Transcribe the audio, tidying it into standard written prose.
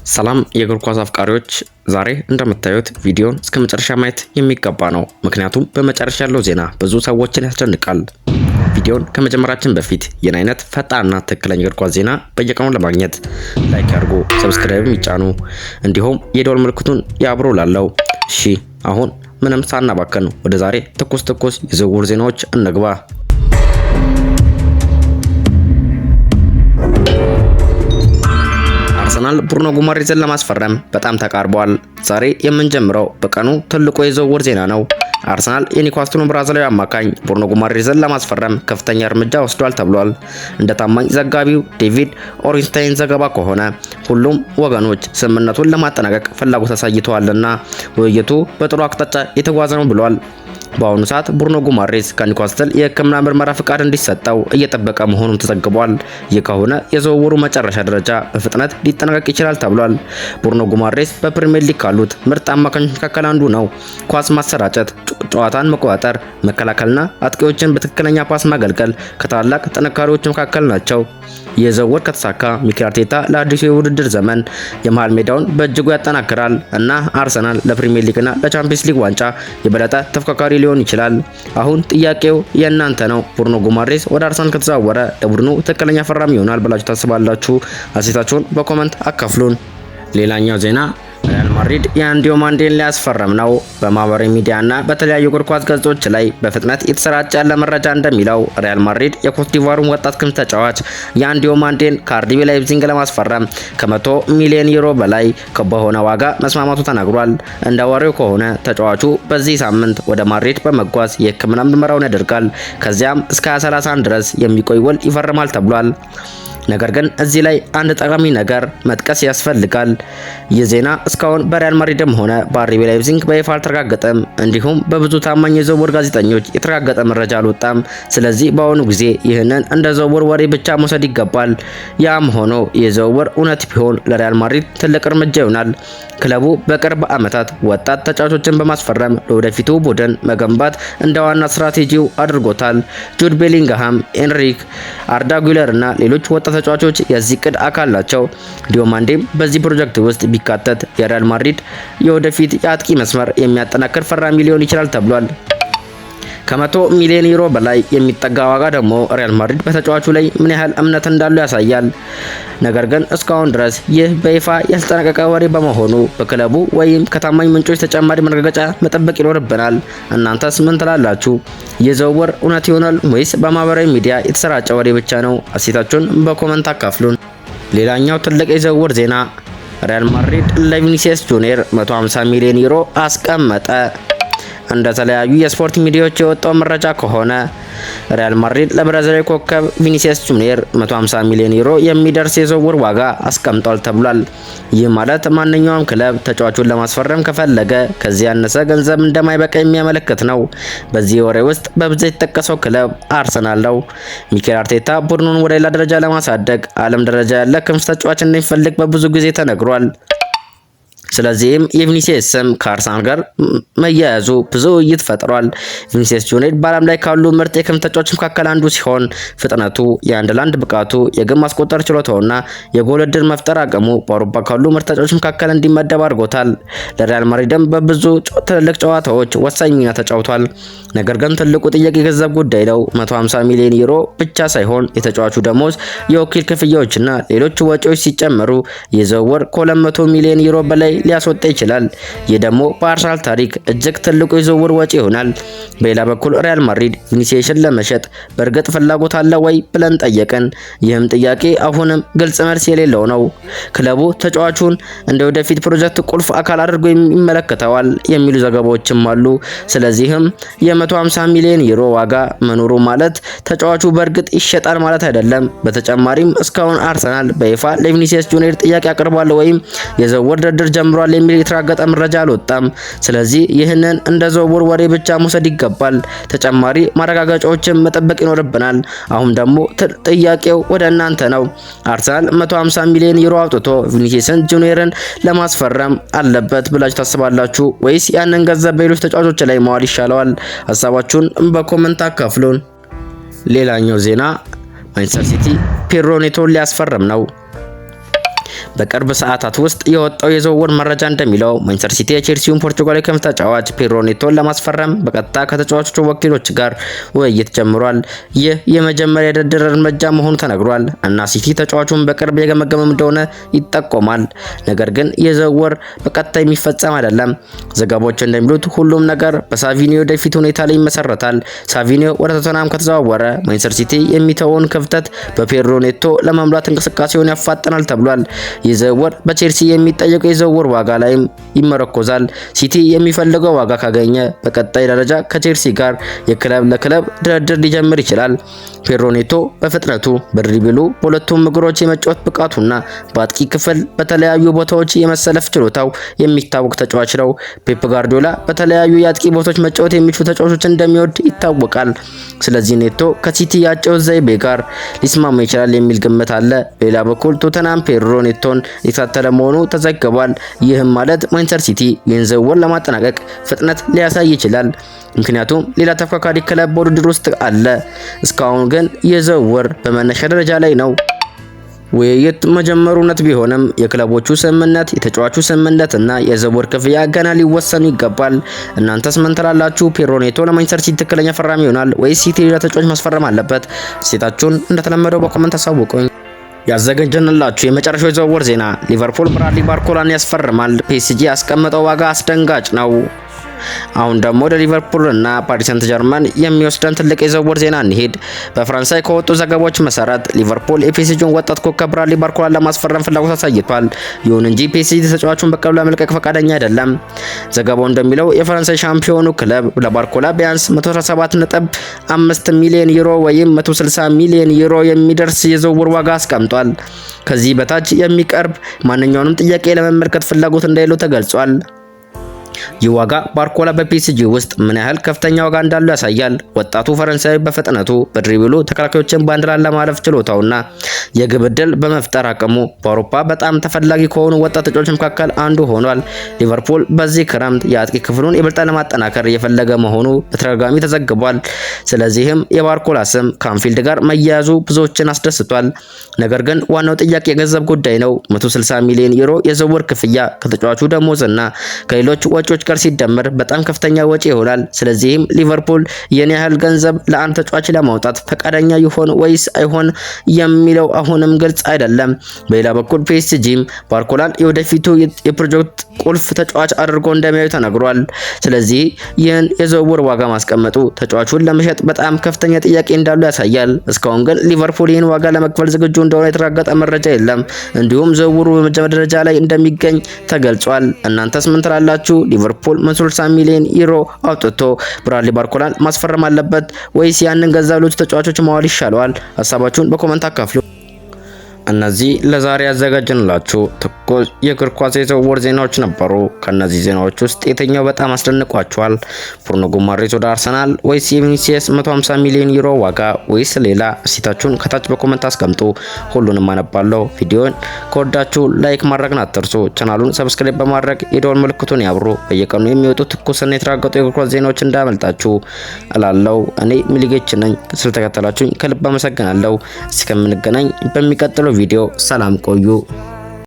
ሰላም የእግር ኳስ አፍቃሪዎች፣ ዛሬ እንደምታዩት ቪዲዮን እስከ መጨረሻ ማየት የሚገባ ነው። ምክንያቱም በመጨረሻ ያለው ዜና ብዙ ሰዎችን ያስደንቃል። ቪዲዮን ከመጀመራችን በፊት ይህን አይነት ፈጣንና ትክክለኛ እግር ኳስ ዜና በየቀኑ ለማግኘት ላይክ ያድርጉ፣ ሰብስክራይብ ይጫኑ፣ እንዲሁም የደወል ምልክቱን ያብሩ ላለው። እሺ አሁን ምንም ሳናባከን ወደ ዛሬ ትኩስ የዝውውር ዜናዎች እንግባ። አርሰናል ብሩኖ ጉማሬዝን ለማስፈረም በጣም ተቃርቧል። ዛሬ የምንጀምረው በቀኑ ትልቁ የዝውውር ዜና ነው። አርሰናል የኒውካስትሉን ብራዚላዊ አማካኝ ብሩኖ ጉማሬዝን ለማስፈረም ከፍተኛ እርምጃ ወስዷል ተብሏል። እንደ ታማኝ ዘጋቢው ዴቪድ ኦሪንስታይን ዘገባ ከሆነ ሁሉም ወገኖች ስምምነቱን ለማጠናቀቅ ፍላጎት አሳይተዋልና ውይይቱ በጥሩ አቅጣጫ የተጓዘ ነው ብሏል። በአሁኑ ሰዓት ብሩኖ ጉማሬዝ ከኒውካስትል የሕክምና ምርመራ ፍቃድ እንዲሰጠው እየጠበቀ መሆኑን ተዘግቧል። ይህ ከሆነ የዝውውሩ መጨረሻ ደረጃ በፍጥነት ሊጠናቀቅ ይችላል ተብሏል። ብሩኖ ጉማሬዝ በፕሪሚየር ሊግ ካሉት ምርጥ አማካኞች መካከል አንዱ ነው። ኳስ ማሰራጨት፣ ጨዋታን መቆጣጠር፣ መከላከልና አጥቂዎችን በትክክለኛ ፓስ ማገልገል ከታላላቅ ጥንካሬዎች መካከል ናቸው። ይህ ዝውውር ከተሳካ ሚኬል አርቴታ ለአዲሱ የውድድር ዘመን የመሃል ሜዳውን በእጅጉ ያጠናክራል እና አርሰናል ለፕሪሚየር ሊግና ለቻምፒየንስ ሊግ ዋንጫ የበለጠ ተፎካካሪ ሊሆን ይችላል። አሁን ጥያቄው የእናንተ ነው። ብሩኖ ጉማሬዝ ወደ አርሰናል ከተዛወረ ለቡድኑ ትክክለኛ ፈራሚ ይሆናል ብላችሁ ታስባላችሁ? አስተያየታችሁን በኮመንት አካፍሉን። ሌላኛው ዜና ሪያል ማድሪድ የአንዲዮ ማንዴን ሊያስፈርም ነው። በማህበራዊ ሚዲያና በተለያዩ እግር ኳስ ገጾች ላይ በፍጥነት የተሰራጨ ያለ መረጃ እንደሚለው ሪያል ማድሪድ የኮት ዲቫሩን ወጣት ክንፍ ተጫዋች የአንዲዮ ማንዴን ከአርቢ ላይፕዚግ ለማስፈረም ከ100 ሚሊዮን ዩሮ በላይ በሆነ ዋጋ መስማማቱ ተናግሯል። እንደ ወሬው ከሆነ ተጫዋቹ በዚህ ሳምንት ወደ ማድሪድ በመጓዝ የሕክምና ምርመራውን ያደርጋል። ከዚያም እስከ 2031 ድረስ የሚቆይ ውል ይፈርማል ተብሏል። ነገር ግን እዚህ ላይ አንድ ጠቃሚ ነገር መጥቀስ ያስፈልጋል። ይህ ዜና እስካሁን በሪያል ማድሪድም ሆነ በአርቢ ላይፕዚግ በይፋ አልተረጋገጠም። እንዲሁም በብዙ ታማኝ የዝውውር ጋዜጠኞች የተረጋገጠ መረጃ አልወጣም። ስለዚህ በአሁኑ ጊዜ ይህንን እንደ ዝውውር ወሬ ብቻ መውሰድ ይገባል። ያም ሆኖ የዝውውር እውነት ቢሆን ለሪያል ማድሪድ ትልቅ እርምጃ ይሆናል። ክለቡ በቅርብ ዓመታት ወጣት ተጫዋቾችን በማስፈረም ለወደፊቱ ቡድን መገንባት እንደ ዋና ስትራቴጂው አድርጎታል። ጁድ ቤሊንግሃም፣ ኤንሪክ፣ አርዳ ጉለር እና ሌሎች ወጣት ተጫዋቾች የዚህ ቅድ አካል ናቸው። ዲዮማንዴም በዚህ ፕሮጀክት ውስጥ ቢካተት የሪያል ማድሪድ የወደፊት የአጥቂ መስመር የሚያጠናክር ፈራሚ ሊሆን ይችላል ተብሏል። ከ100 ሚሊዮን ዩሮ በላይ የሚጠጋ ዋጋ ደግሞ ሪያል ማድሪድ በተጫዋቹ ላይ ምን ያህል እምነት እንዳለው ያሳያል። ነገር ግን እስካሁን ድረስ ይህ በይፋ ያልተጠናቀቀ ወሬ በመሆኑ በክለቡ ወይም ከታማኝ ምንጮች ተጨማሪ ማረጋገጫ መጠበቅ ይኖርብናል። እናንተስ ምን ትላላችሁ? ይህ ዝውውር እውነት ይሆናል ወይስ በማህበራዊ ሚዲያ የተሰራጨ ወሬ ብቻ ነው? አስተያየታችሁን በኮመንት አካፍሉን። ሌላኛው ትልቅ የዝውውር ዜና ሪያል ማድሪድ ለቪኒሲየስ ጁኒየር 150 ሚሊዮን ዩሮ አስቀመጠ። እንደተለያዩ የስፖርት ሚዲያዎች የወጣው መረጃ ከሆነ ሪያል ማድሪድ ለብራዚላዊ ኮከብ ቪኒሲየስ ጁኒየር 150 ሚሊዮን ዩሮ የሚደርስ የዝውውር ዋጋ አስቀምጧል ተብሏል። ይህ ማለት ማንኛውም ክለብ ተጫዋቹን ለማስፈረም ከፈለገ ከዚህ ያነሰ ገንዘብ እንደማይበቃ የሚያመለክት ነው። በዚህ ወሬ ውስጥ በብዛት የተጠቀሰው ክለብ አርሰናል ነው። ሚኬል አርቴታ ቡድኑን ወደ ሌላ ደረጃ ለማሳደግ ዓለም ደረጃ ያለ ክንፍ ተጫዋች እንደሚፈልግ በብዙ ጊዜ ተነግሯል። ስለዚህም የቪኒሲየስ ስም ከአርሰናል ጋር መያያዙ ብዙ ውይይት ፈጥሯል። ቪኒሲየስ ጁኒየር በዓለም ላይ ካሉ ምርጥ የክንፍ ተጫዋቾች መካከል አንዱ ሲሆን ፍጥነቱ፣ የአንድ ለአንድ ብቃቱ፣ የግብ ማስቆጠር ችሎታውና የጎል ዕድል መፍጠር አቅሙ በአውሮፓ ካሉ ምርጥ ተጫዋቾች መካከል እንዲመደብ አድርጎታል። ለሪያል ማድሪድም በብዙ ትልልቅ ጨዋታዎች ወሳኝ ሚና ተጫውቷል። ነገር ግን ትልቁ ጥያቄ የገንዘብ ጉዳይ ነው። 150 ሚሊዮን ዩሮ ብቻ ሳይሆን የተጫዋቹ ደሞዝ፣ የወኪል ክፍያዎችና ሌሎች ወጪዎች ሲጨመሩ የዝውውር ከ200 ሚሊዮን ዩሮ በላይ ሊያስወጣ ይችላል። ይህ ደግሞ በአርሰናል ታሪክ እጅግ ትልቁ የዝውውር ወጪ ይሆናል። በሌላ በኩል ሪያል ማድሪድ ቪኒሲየስን ለመሸጥ በእርግጥ ፍላጎት አለ ወይ ብለን ጠየቅን። ይህም ጥያቄ አሁንም ግልጽ መልስ የሌለው ነው። ክለቡ ተጫዋቹን እንደ ወደፊት ፕሮጀክት ቁልፍ አካል አድርጎ ይመለከተዋል የሚሉ ዘገባዎችም አሉ። ስለዚህም የ150 ሚሊዮን ዩሮ ዋጋ መኖሩ ማለት ተጫዋቹ በእርግጥ ይሸጣል ማለት አይደለም። በተጨማሪም እስካሁን አርሰናል በይፋ ለቪኒሲየስ ጁኒየር ጥያቄ አቅርቧል ወይም የዝውውር ድርድር ጀምሯል የሚል የተረጋገጠ መረጃ አልወጣም። ስለዚህ ይህንን እንደ ዝውውር ወሬ ብቻ መውሰድ ይገባል። ተጨማሪ ማረጋገጫዎችን መጠበቅ ይኖርብናል። አሁን ደግሞ ጥያቄው ወደ እናንተ ነው። አርሰናል 150 ሚሊዮን ዩሮ አውጥቶ ቪኒሲየስ ጁኒየርን ለማስፈረም አለበት ብላችሁ ታስባላችሁ ወይስ ያንን ገንዘብ በሌሎች ተጫዋቾች ላይ ማዋል ይሻለዋል? ሀሳባችሁን በኮመንት አካፍሉን። ሌላኛው ዜና ማንቸስተር ሲቲ ፔድሮ ኔቶን ሊያስፈርም ነው። በቅርብ ሰዓታት ውስጥ የወጣው የዝውውር መረጃ እንደሚለው ማንቸስተር ሲቲ የቼልሲውን ፖርቹጋላዊ ክንፍ ተጫዋች ፔድሮ ኔቶን ለማስፈረም በቀጥታ ከተጫዋቾቹ ወኪሎች ጋር ውይይት ጀምሯል። ይህ የመጀመሪያ የድርድር እርምጃ መሆኑ ተነግሯል እና ሲቲ ተጫዋቹን በቅርብ የገመገመ እንደሆነ ይጠቆማል። ነገር ግን የዝውውር በቀጥታ የሚፈጸም አይደለም። ዘገባዎች እንደሚሉት ሁሉም ነገር በሳቪኒዮ ወደፊት ሁኔታ ላይ ይመሰረታል። ሳቪኒዮ ወደ ቶተንሃም ከተዘዋወረ ማንቸስተር ሲቲ የሚተውን ክፍተት በፔድሮ ኔቶ ለመሙላት እንቅስቃሴውን ያፋጥናል ተብሏል። ይህ ዝውውር በቼልሲ የሚጠየቀው የዝውውር ዋጋ ላይም ይመረኮዛል። ሲቲ የሚፈልገው ዋጋ ካገኘ በቀጣይ ደረጃ ከቼልሲ ጋር የክለብ ለክለብ ድርድር ሊጀምር ይችላል። ፔድሮ ኔቶ በፍጥነቱ በድሪብሉ በሁለቱም እግሮች የመጫወት ብቃቱና በአጥቂ ክፍል በተለያዩ ቦታዎች የመሰለፍ ችሎታው የሚታወቅ ተጫዋች ነው። ፔፕ ጋርዲዮላ በተለያዩ የአጥቂ ቦታዎች መጫወት የሚችሉ ተጫዋቾችን እንደሚወድ ይታወቃል። ስለዚህ ኔቶ ከሲቲ ያጨዋወት ዘይቤ ጋር ሊስማማ ይችላል የሚል ግምት አለ። በሌላ በኩል ቶተንሃም ፔድሮ ኔቶን የተከታተለ መሆኑ ተዘግቧል። ይህም ማለት ማንቸስተር ሲቲ ይህን ዝውውር ለማጠናቀቅ ፍጥነት ሊያሳይ ይችላል። ምክንያቱም ሌላ ተፎካካሪ ክለብ በውድድር ውስጥ አለ። እስካሁን ግን ይህ ዝውውር በመነሻ ደረጃ ላይ ነው። ውይይት መጀመሩ እውነት ቢሆንም የክለቦቹ ስምምነት፣ የተጫዋቹ ስምምነት እና የዝውውር ክፍያ ገና ሊወሰኑ ይገባል። እናንተስ ምን ትላላችሁ? ፔድሮ ኔቶ ለማንቸስተር ሲቲ ትክክለኛ ፈራሚ ይሆናል ወይስ ሲቲ ሌላ ተጫዋች ማስፈረም አለበት? ሴታችሁን እንደተለመደው በኮሜንት አሳውቁኝ። ያዘጋጀንላችሁ የመጨረሻው የዝውውር ዜና ሊቨርፑል ብራድሊ ባርኮላን ያስፈርማል። ፒኤስጂ ያስቀመጠው ዋጋ አስደንጋጭ ነው። አሁን ደግሞ ወደ ሊቨርፑል እና ፓሪስ ሰንት ጀርመን የሚወስደን ትልቅ የዝውውር ዜና እንሄድ። በፈረንሳይ ከወጡ ዘገባዎች መሰረት ሊቨርፑል የፒኤስጂውን ወጣት ኮከብ ብራድሊ ባርኮላን ለማስፈረም ፍላጎት አሳይቷል። ይሁን እንጂ ፒኤስጂ ተጫዋቹን በቀላሉ ለመልቀቅ ፈቃደኛ አይደለም። ዘገባው እንደሚለው የፈረንሳይ ሻምፒዮኑ ክለብ ለባርኮላ ቢያንስ 117.5 ሚሊዮን ዩሮ ወይም 160 ሚሊዮን ዩሮ የሚደርስ የዝውውር ዋጋ አስቀምጧል። ከዚህ በታች የሚቀርብ ማንኛውንም ጥያቄ ለመመልከት ፍላጎት እንደሌለው ተገልጿል። ይህ ዋጋ ባርኮላ በፒኤስጂ ውስጥ ምን ያህል ከፍተኛ ዋጋ እንዳለው ያሳያል። ወጣቱ ፈረንሳዊ በፍጥነቱ በድሪብሉ ተከላካዮችን በአንድ ላይ ለማለፍ ችሎታውና የግብ ዕድል በመፍጠር አቅሙ በአውሮፓ በጣም ተፈላጊ ከሆኑ ወጣት ተጫዋቾች መካከል አንዱ ሆኗል። ሊቨርፑል በዚህ ክረምት የአጥቂ ክፍሉን ይበልጥ ለማጠናከር እየፈለገ መሆኑ በተደጋጋሚ ተዘግቧል። ስለዚህም የባርኮላ ስም ከአንፊልድ ጋር መያያዙ ብዙዎችን አስደስቷል። ነገር ግን ዋናው ጥያቄ የገንዘብ ጉዳይ ነው። 160 ሚሊዮን ዩሮ የዝውውር ክፍያ ከተጫዋቹ ደሞዝና ከሌሎች ወጪዎች ጋር ሲደመር በጣም ከፍተኛ ወጪ ይሆናል። ስለዚህም ሊቨርፑል የኔ ያህል ገንዘብ ለአንድ ተጫዋች ለማውጣት ፈቃደኛ ይሆን ወይስ አይሆን የሚለው አሁንም ግልጽ አይደለም። በሌላ በኩል ፒኤስጂም ባርኮላን የወደፊቱ የፕሮጀክት ቁልፍ ተጫዋች አድርጎ እንደሚያዩ ተነግሯል። ስለዚህ ይህን የዝውውር ዋጋ ማስቀመጡ ተጫዋቹን ለመሸጥ በጣም ከፍተኛ ጥያቄ እንዳሉ ያሳያል። እስካሁን ግን ሊቨርፑል ይህን ዋጋ ለመክፈል ዝግጁ እንደሆነ የተረጋገጠ መረጃ የለም። እንዲሁም ዝውውሩ በመጀመሪያ ደረጃ ላይ እንደሚገኝ ተገልጿል። እናንተስ ምን ትላላችሁ? ሊቨርፑል 160 ሚሊዮን ዩሮ አውጥቶ ብራድሊ ባርኮላን ማስፈረም አለበት ወይስ ያንን ገንዘብ ሌሎች ተጫዋቾች ማዋል ይሻለዋል? ሀሳባችሁን በኮሜንት አካፍሉ። እነዚህ ለዛሬ ያዘጋጀንላችሁ ትኩስ የእግር ኳስ የዝውውር ዜናዎች ነበሩ። ከነዚህ ዜናዎች ውስጥ የትኛው በጣም አስደንቋችኋል? ብሩኖ ጉማሬዝ ወደ አርሰናል ወይስ የቪኒሲየስ 150 ሚሊዮን ዩሮ ዋጋ ወይስ ሌላ? እሲታችሁን ከታች በኮሜንት አስቀምጡ። ሁሉንም አነባለሁ። ቪዲዮን ከወዳችሁ ላይክ ማድረግን አትርሱ። ቻናሉን ሰብስክራይብ በማድረግ የደወል ምልክቱን ያብሩ። በየቀኑ የሚወጡ ትኩስና የተረጋገጡ የእግር ኳስ ዜናዎች እንዳያመልጣችሁ እላለሁ። እኔ ሚሊጌች ነኝ። ስለተከታተላችሁኝ ከልብ አመሰግናለሁ። እስከምንገናኝ በሚቀጥለው ቪዲዮ ሰላም ቆዩ።